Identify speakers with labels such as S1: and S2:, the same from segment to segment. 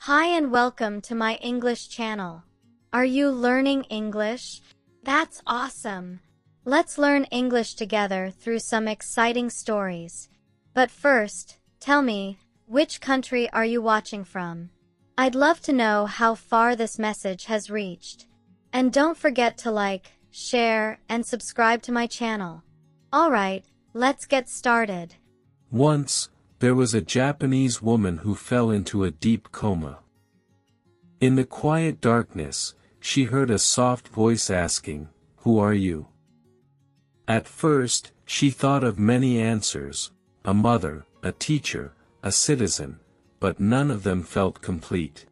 S1: Hi and welcome to my English channel. Are you learning English? That's awesome. Let's learn English together through some exciting stories. But first, tell me, which country are you watching from? I'd love to know how far this message has reached. And don't forget to like, share, and subscribe to my channel. Alright, let's get started.
S2: Once, there was a Japanese woman who fell into a deep coma. In the quiet darkness, she heard a soft voice asking, "Who are you?" At first, she thought of many answers, a mother, a teacher, a citizen, but none of them felt complete.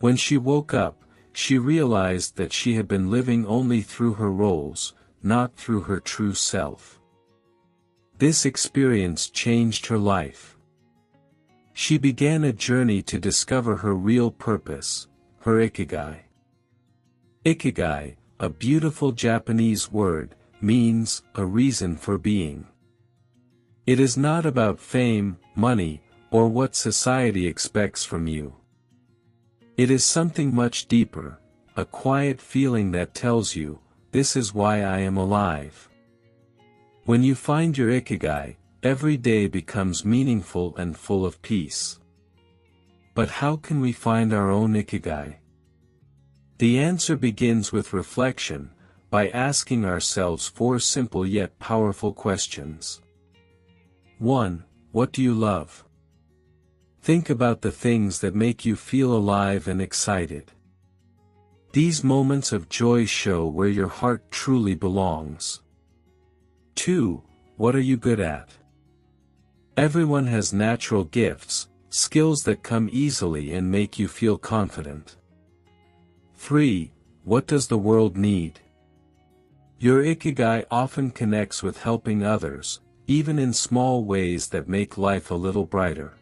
S2: When she woke up, she realized that she had been living only through her roles, not through her true self. This experience changed her life. She began a journey to discover her real purpose, her Ikigai. Ikigai, a beautiful Japanese word, means a reason for being. It is not about fame, money, or what society expects from you. It is something much deeper, a quiet feeling that tells you, "This is why I am alive." When you find your Ikigai, every day becomes meaningful and full of peace. But how can we find our own Ikigai? The answer begins with reflection, by asking ourselves four simple yet powerful questions. 1. What do you love? Think about the things that make you feel alive and excited. These moments of joy show where your heart truly belongs. 2. What are you good at? Everyone has natural gifts, skills that come easily and make you feel confident. 3. What does the world need? Your Ikigai often connects with helping others, even in small ways that make life a little brighter.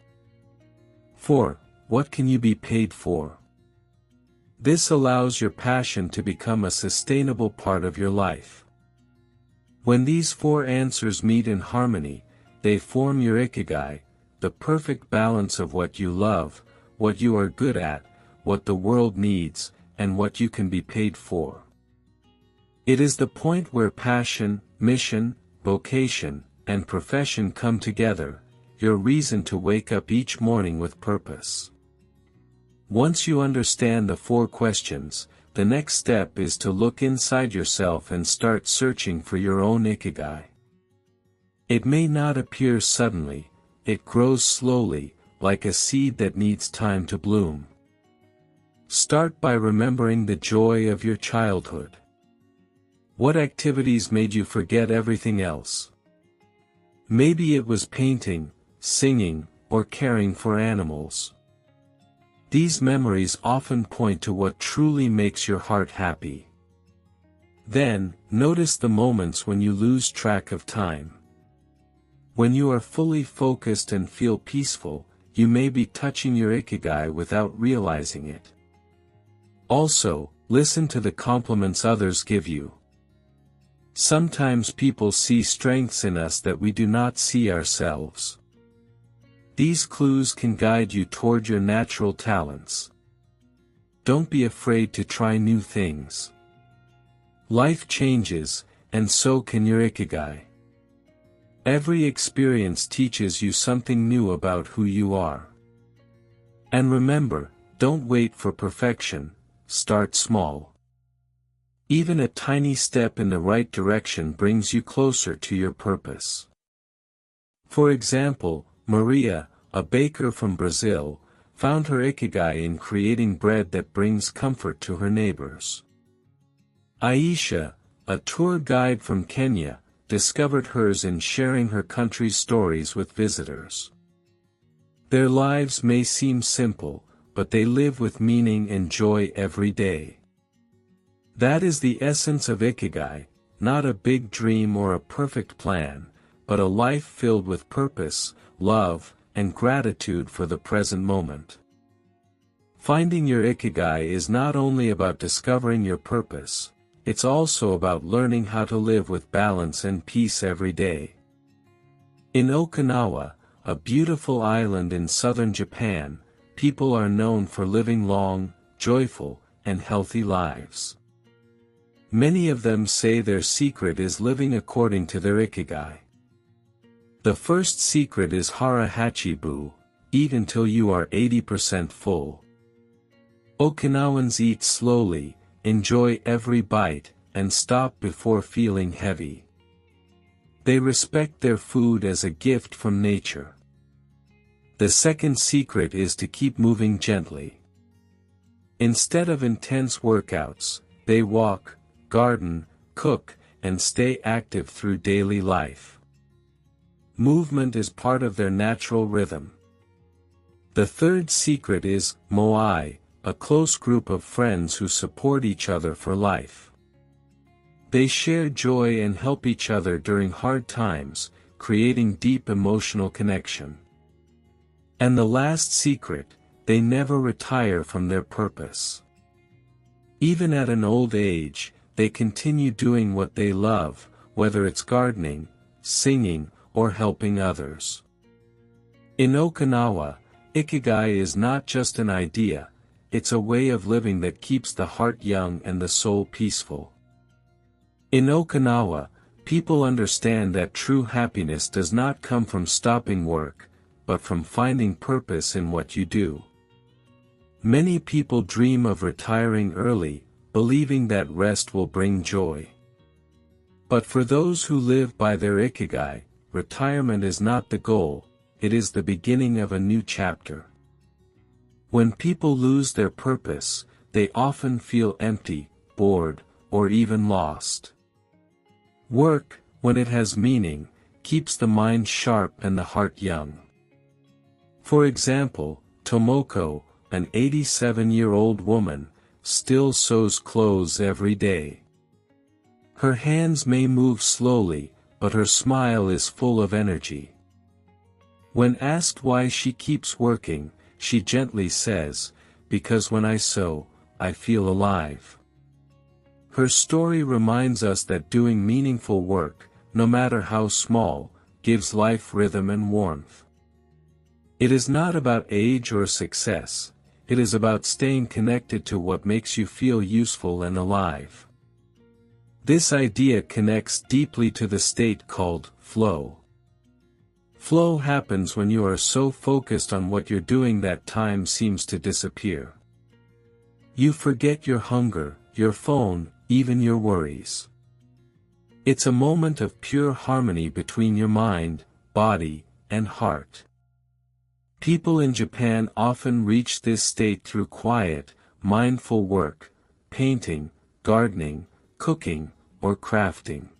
S2: 4. What can you be paid for? This allows your passion to become a sustainable part of your life. When these four answers meet in harmony, they form your Ikigai, the perfect balance of what you love, what you are good at, what the world needs, and what you can be paid for. It is the point where passion, mission, vocation, and profession come together, your reason to wake up each morning with purpose. Once you understand the four questions, the next step is to look inside yourself and start searching for your own Ikigai. It may not appear suddenly, it grows slowly, like a seed that needs time to bloom. Start by remembering the joy of your childhood. What activities made you forget everything else? Maybe it was painting, singing, or caring for animals. These memories often point to what truly makes your heart happy. Then, notice the moments when you lose track of time. When you are fully focused and feel peaceful, you may be touching your Ikigai without realizing it. Also, listen to the compliments others give you. Sometimes people see strengths in us that we do not see ourselves. These clues can guide you toward your natural talents. Don't be afraid to try new things. Life changes, and so can your Ikigai. Every experience teaches you something new about who you are. And remember, don't wait for perfection, start small. Even a tiny step in the right direction brings you closer to your purpose. For example, Maria, a baker from Brazil, found her Ikigai in creating bread that brings comfort to her neighbors. Aisha, a tour guide from Kenya, discovered hers in sharing her country's stories with visitors. Their lives may seem simple, but they live with meaning and joy every day. That is the essence of Ikigai, not a big dream or a perfect plan, but a life filled with purpose, love, and gratitude for the present moment. Finding your Ikigai is not only about discovering your purpose, it's also about learning how to live with balance and peace every day. In Okinawa, a beautiful island in southern Japan, people are known for living long, joyful, and healthy lives. Many of them say their secret is living according to their Ikigai. The first secret is hara hachibu, eat until you are 80% full. Okinawans eat slowly, enjoy every bite, and stop before feeling heavy. They respect their food as a gift from nature. The second secret is to keep moving gently. Instead of intense workouts, they walk, garden, cook, and stay active through daily life. Movement is part of their natural rhythm. The third secret is moai, a close group of friends who support each other for life. They share joy and help each other during hard times, creating deep emotional connection. And the last secret, they never retire from their purpose. Even at an old age, they continue doing what they love, whether it's gardening, singing, or helping others. In Okinawa, Ikigai is not just an idea, it's a way of living that keeps the heart young and the soul peaceful. In Okinawa, people understand that true happiness does not come from stopping work, but from finding purpose in what you do. Many people dream of retiring early, believing that rest will bring joy. But for those who live by their Ikigai, retirement is not the goal, it is the beginning of a new chapter. When people lose their purpose, they often feel empty, bored, or even lost. Work, when it has meaning, keeps the mind sharp and the heart young. For example, Tomoko, an 87-year-old woman, still sews clothes every day. Her hands may move slowly, but her smile is full of energy. When asked why she keeps working, she gently says, "Because when I sew, I feel alive." Her story reminds us that doing meaningful work, no matter how small, gives life rhythm and warmth. It is not about age or success, it is about staying connected to what makes you feel useful and alive. This idea connects deeply to the state called flow. Flow happens when you are so focused on what you're doing that time seems to disappear. You forget your hunger, your phone, even your worries. It's a moment of pure harmony between your mind, body, and heart. People in Japan often reach this state through quiet, mindful work, painting, gardening, cooking, or crafting.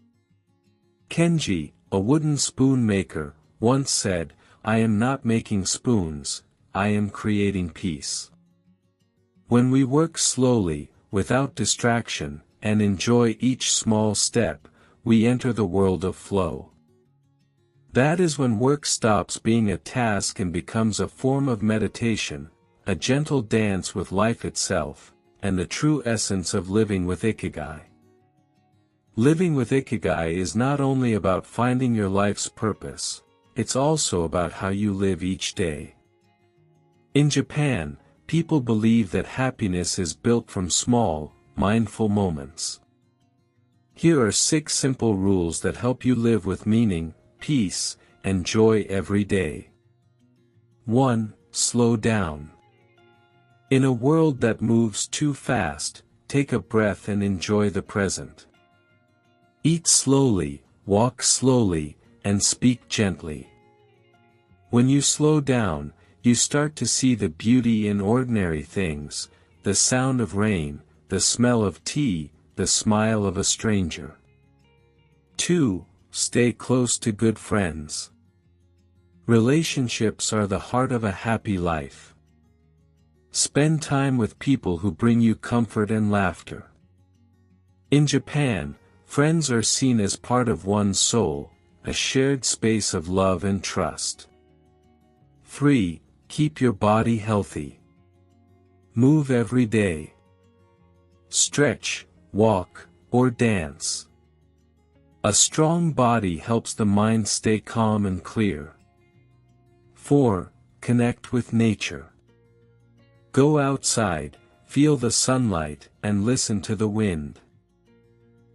S2: Kenji, a wooden spoon maker, once said, "I am not making spoons, I am creating peace." When we work slowly, without distraction, and enjoy each small step, we enter the world of flow. That is when work stops being a task and becomes a form of meditation, a gentle dance with life itself, and the true essence of living with Ikigai. Living with Ikigai is not only about finding your life's purpose, it's also about how you live each day. In Japan, people believe that happiness is built from small, mindful moments. Here are 6 simple rules that help you live with meaning, peace, and joy every day. 1. Slow down. In a world that moves too fast, take a breath and enjoy the present. Eat slowly, walk slowly, and speak gently. When you slow down, you start to see the beauty in ordinary things, the sound of rain, the smell of tea, the smile of a stranger. 2. Stay close to good friends. Relationships are the heart of a happy life. Spend time with people who bring you comfort and laughter. In Japan, friends are seen as part of one's soul, a shared space of love and trust. 3. Keep your body healthy. Move every day. Stretch, walk, or dance. A strong body helps the mind stay calm and clear. 4. Connect with nature. Go outside, feel the sunlight, and listen to the wind.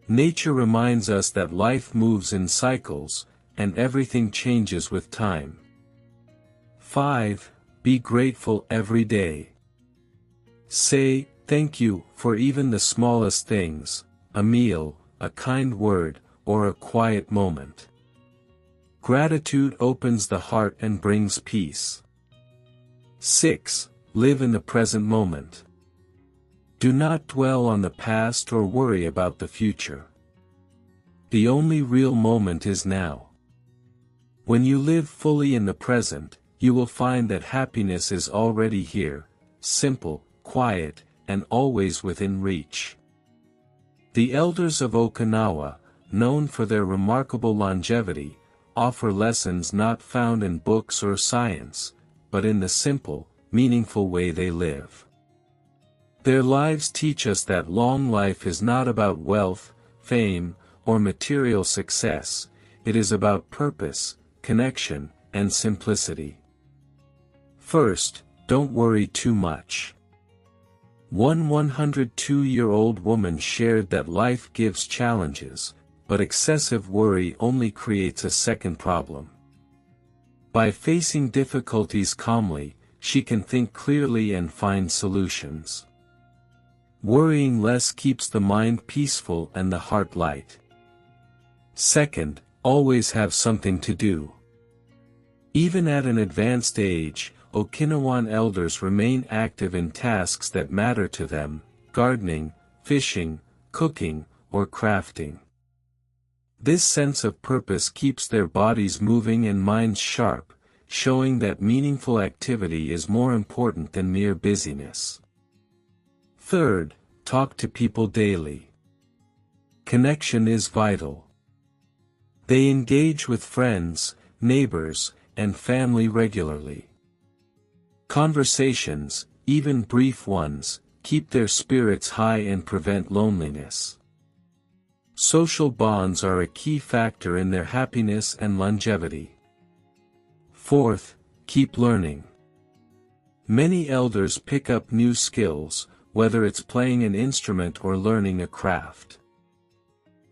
S2: Nature reminds us that life moves in cycles, and everything changes with time. 5. Be grateful every day. Say, thank you, for even the smallest things, a meal, a kind word, or a quiet moment. Gratitude opens the heart and brings peace. 6. Live in the present moment. Do not dwell on the past or worry about the future. The only real moment is now. When you live fully in the present, you will find that happiness is already here, simple, quiet, and always within reach. The elders of Okinawa, known for their remarkable longevity, offer lessons not found in books or science, but in the simple, meaningful way they live. Their lives teach us that long life is not about wealth, fame, or material success, it is about purpose, connection, and simplicity. First, don't worry too much. One 102-year-old woman shared that life gives challenges, but excessive worry only creates a second problem. By facing difficulties calmly, she can think clearly and find solutions. Worrying less keeps the mind peaceful and the heart light. Second, always have something to do. Even at an advanced age, Okinawan elders remain active in tasks that matter to them, gardening, fishing, cooking, or crafting. This sense of purpose keeps their bodies moving and minds sharp, showing that meaningful activity is more important than mere busyness. Third, talk to people daily. Connection is vital. They engage with friends, neighbors, and family regularly. Conversations, even brief ones, keep their spirits high and prevent loneliness. Social bonds are a key factor in their happiness and longevity. Fourth, keep learning. Many elders pick up new skills, whether it's playing an instrument or learning a craft.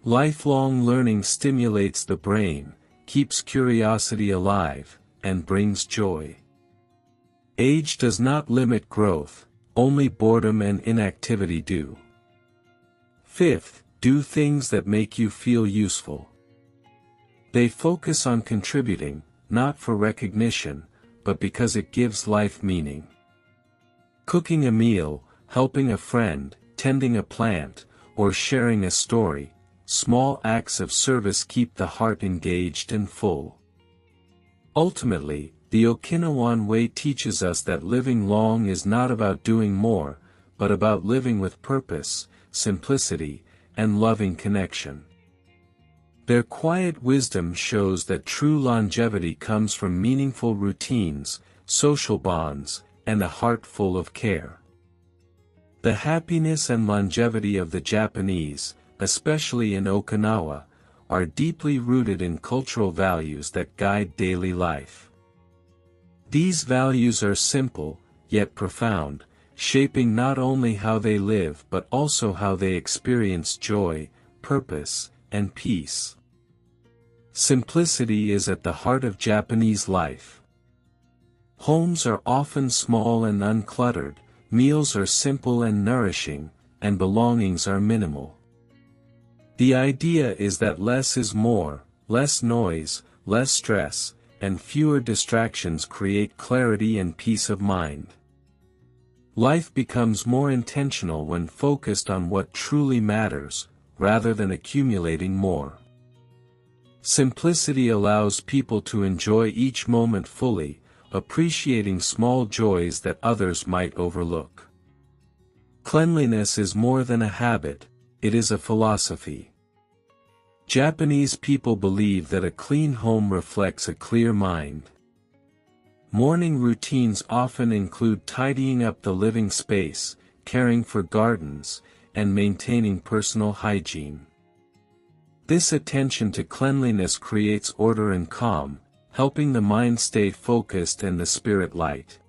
S2: Lifelong learning stimulates the brain, keeps curiosity alive, and brings joy. Age does not limit growth, only boredom and inactivity do. Fifth, do things that make you feel useful. They focus on contributing, not for recognition, but because it gives life meaning. Cooking a meal, helping a friend, tending a plant, or sharing a story, small acts of service keep the heart engaged and full. Ultimately, the Okinawan way teaches us that living long is not about doing more, but about living with purpose, simplicity, and loving connection. Their quiet wisdom shows that true longevity comes from meaningful routines, social bonds, and a heart full of care. The happiness and longevity of the Japanese, especially in Okinawa, are deeply rooted in cultural values that guide daily life. These values are simple, yet profound, shaping not only how they live but also how they experience joy, purpose, and peace. Simplicity is at the heart of Japanese life. Homes are often small and uncluttered, meals are simple and nourishing, and belongings are minimal. The idea is that less is more, less noise, less stress, and fewer distractions create clarity and peace of mind. Life becomes more intentional when focused on what truly matters, rather than accumulating more. Simplicity allows people to enjoy each moment fully, appreciating small joys that others might overlook. Cleanliness is more than a habit, it is a philosophy. Japanese people believe that a clean home reflects a clear mind. Morning routines often include tidying up the living space, caring for gardens, and maintaining personal hygiene. This attention to cleanliness creates order and calm, helping the mind stay focused and the spirit light.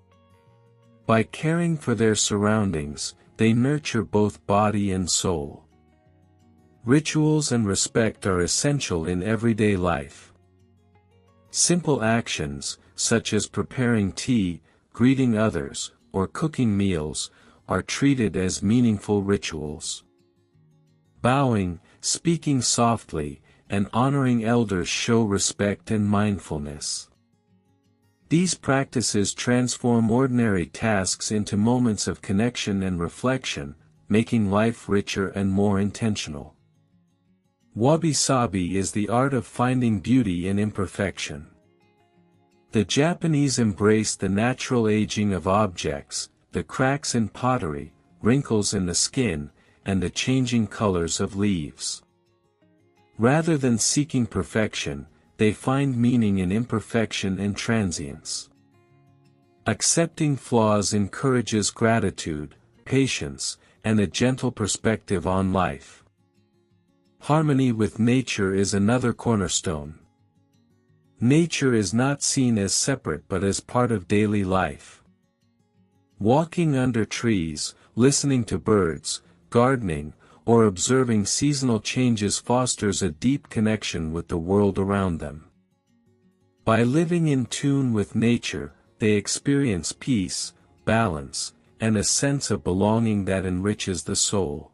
S2: By caring for their surroundings, they nurture both body and soul. Rituals and respect are essential in everyday life. Simple actions, such as preparing tea, greeting others, or cooking meals, are treated as meaningful rituals. Bowing, speaking softly, and honoring elders show respect and mindfulness. These practices transform ordinary tasks into moments of connection and reflection, making life richer and more intentional. Wabi-sabi is the art of finding beauty in imperfection. The Japanese embrace the natural aging of objects, the cracks in pottery, wrinkles in the skin, and the changing colors of leaves. Rather than seeking perfection, they find meaning in imperfection and transience. Accepting flaws encourages gratitude, patience, and a gentle perspective on life. Harmony with nature is another cornerstone. Nature is not seen as separate but as part of daily life. Walking under trees, listening to birds, gardening, or observing seasonal changes fosters a deep connection with the world around them. By living in tune with nature, they experience peace, balance, and a sense of belonging that enriches the soul.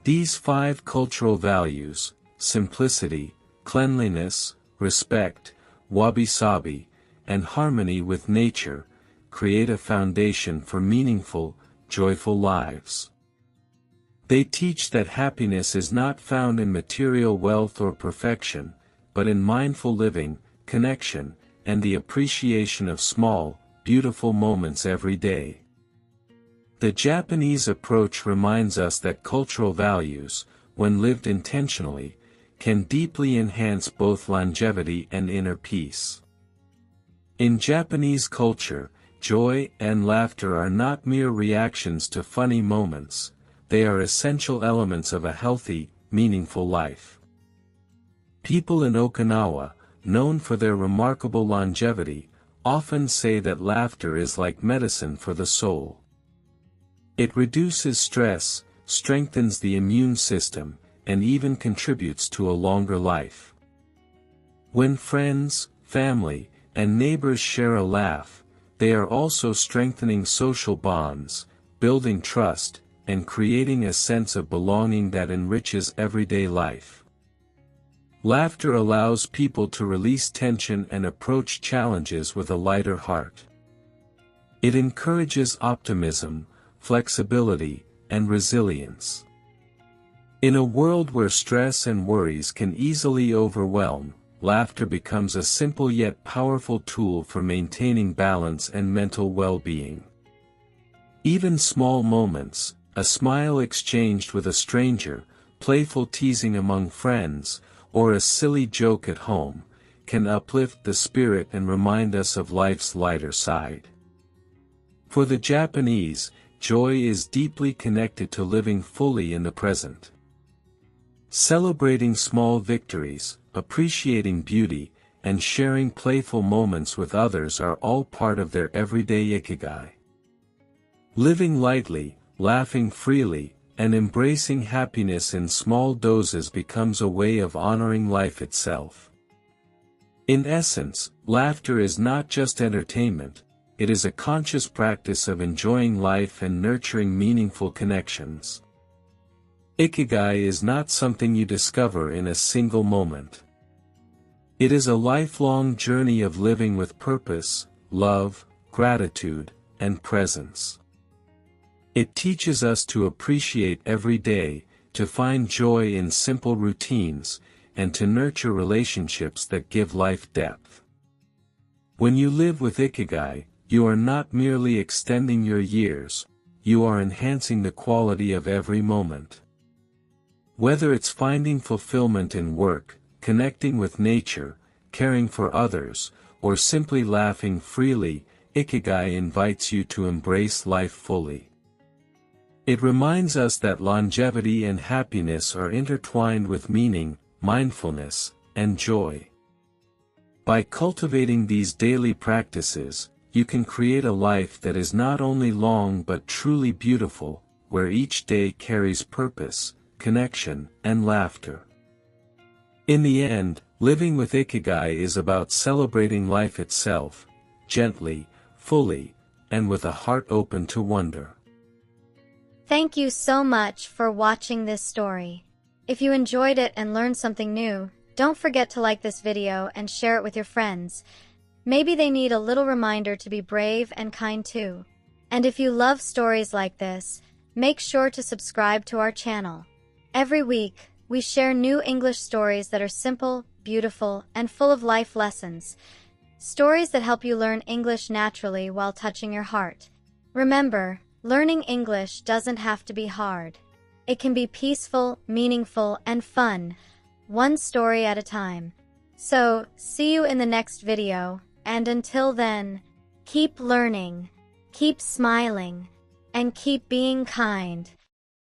S2: These 5 cultural values, simplicity, cleanliness, respect, wabi-sabi, and harmony with nature, create a foundation for meaningful, joyful lives. They teach that happiness is not found in material wealth or perfection, but in mindful living, connection, and the appreciation of small, beautiful moments every day. The Japanese approach reminds us that cultural values, when lived intentionally, can deeply enhance both longevity and inner peace. In Japanese culture, joy and laughter are not mere reactions to funny moments. They are essential elements of a healthy, meaningful life. People in Okinawa, known for their remarkable longevity, often say that laughter is like medicine for the soul. It reduces stress, strengthens the immune system, and even contributes to a longer life. When friends, family, and neighbors share a laugh, they are also strengthening social bonds, building trust, and creating a sense of belonging that enriches everyday life. Laughter allows people to release tension and approach challenges with a lighter heart. It encourages optimism, flexibility, and resilience. In a world where stress and worries can easily overwhelm, laughter becomes a simple yet powerful tool for maintaining balance and mental well-being. Even small moments, a smile exchanged with a stranger, playful teasing among friends, or a silly joke at home, can uplift the spirit and remind us of life's lighter side. For the Japanese, joy is deeply connected to living fully in the present. Celebrating small victories, appreciating beauty, and sharing playful moments with others are all part of their everyday Ikigai. Living lightly, laughing freely, and embracing happiness in small doses becomes a way of honoring life itself. In essence, laughter is not just entertainment, it is a conscious practice of enjoying life and nurturing meaningful connections. Ikigai is not something you discover in a single moment. It is a lifelong journey of living with purpose, love, gratitude, and presence. It teaches us to appreciate every day, to find joy in simple routines, and to nurture relationships that give life depth. When you live with Ikigai, you are not merely extending your years, you are enhancing the quality of every moment. Whether it's finding fulfillment in work, connecting with nature, caring for others, or simply laughing freely, Ikigai invites you to embrace life fully. It reminds us that longevity and happiness are intertwined with meaning, mindfulness, and joy. By cultivating these daily practices, you can create a life that is not only long but truly beautiful, where each day carries purpose, connection, and laughter. In the end, living with Ikigai is about celebrating life itself, gently, fully, and with a heart open to wonder.
S1: Thank you so much for watching this story. If you enjoyed it and learned something new, don't forget to like this video and share it with your friends. Maybe they need a little reminder to be brave and kind too. And if you love stories like this, make sure to subscribe to our channel. Every week, we share new English stories that are simple, beautiful, and full of life lessons. Stories that help you learn English naturally while touching your heart. Remember, learning English doesn't have to be hard. It can be peaceful, meaningful, and fun, one story at a time. So, see you in the next video, and until then, keep learning, keep smiling, and keep being kind.